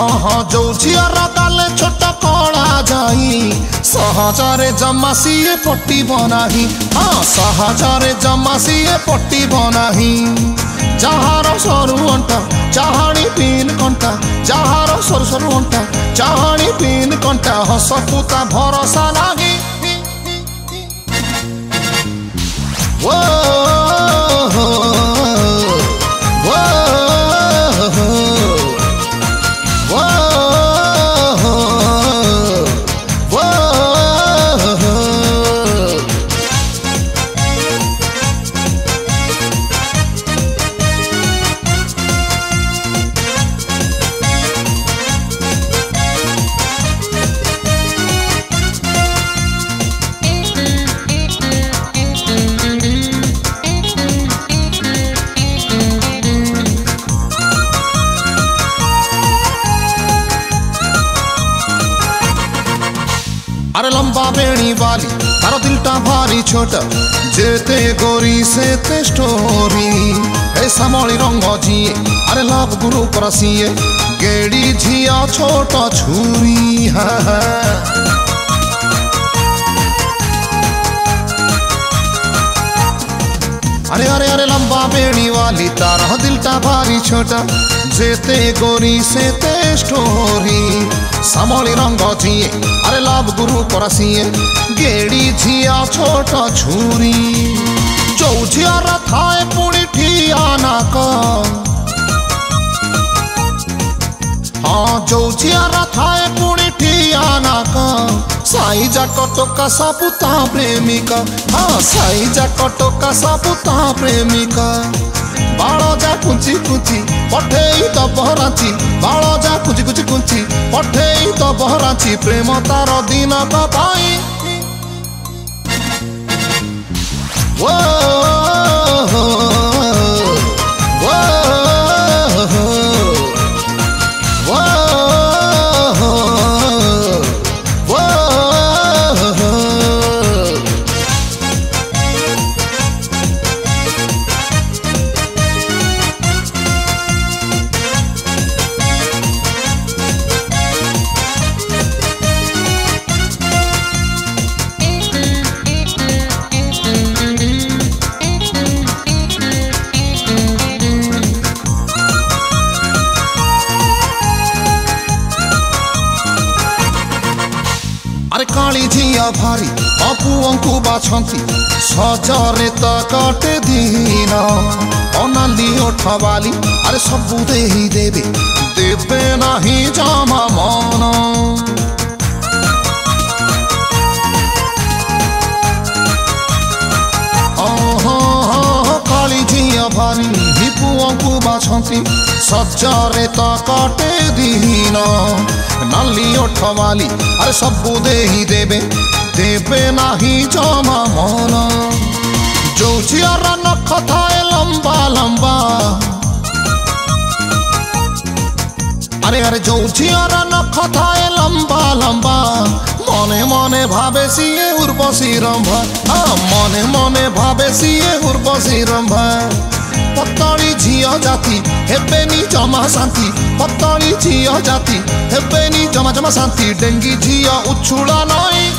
हाँ जो झीर गाले छोट कला जाई सहजरे जमा सीए पटिब नाही। हाँ सहजरे जमा सीए पटिब नाही। जहार सरु अंटा चाहाणी पिन कंटा जहार सरु सरु अंटा चाहाणी पिन कंटा हस पुता भरोसा नाही। वो अरे लंबा बेणी वाली तारो दिलटा भारी छोटा जेते गोरी से ते स्टोरी ऐसा मौली रंग जिए अरे लव गुरु परसिए गेड़ी झिया छोटा छुरी। अरे अरे अरे लंबा बेणी वाली तारो दिलटा भारी छोटा जेते गोरी से ते स्टोरी सामली रंग जिए अरे लव गुरु परसिए गेड़ी झिया छोटा छुरी। जो झियार थाए पुणी ठिया नाक हाँ जो झियार थाए पुणी ठिया नाक साई जाक टोका सापुता प्रेमिका। हाँ साई जाक टोका सापुता प्रेमिका। बाळजा कुची कुची पठेई तो बहराची बाळजा कुची कुची कुची पठेई तो बहराची प्रेम तार दिन पाई। वो अरे काली झिया भारी अपुअंकु बाछंती सजरे त कटे दिन अनाली ओठवाली अरे सबु देही देवे देवे नाही जमा मन। काली झिया भारी हिपुअंकु बाछंती सजरे त कटे दिन नाली ओठवाली अरे सबु देही देवे देवे नाही जमा मन। जो झियार नख थाए लंबा लंबा अरे अरे जो झियार नख थाए लंबा लंबा मने मने भावे सीए उर्वशी रंभा। हाँ मने मने भावे सीए उर्वशी रंभा। पतली झिया जाती हेबेनी जमा शांति पतली झिया जाती हेबेनी जमा जमा शांति डेंगी झिया उछुड़ा नहीं।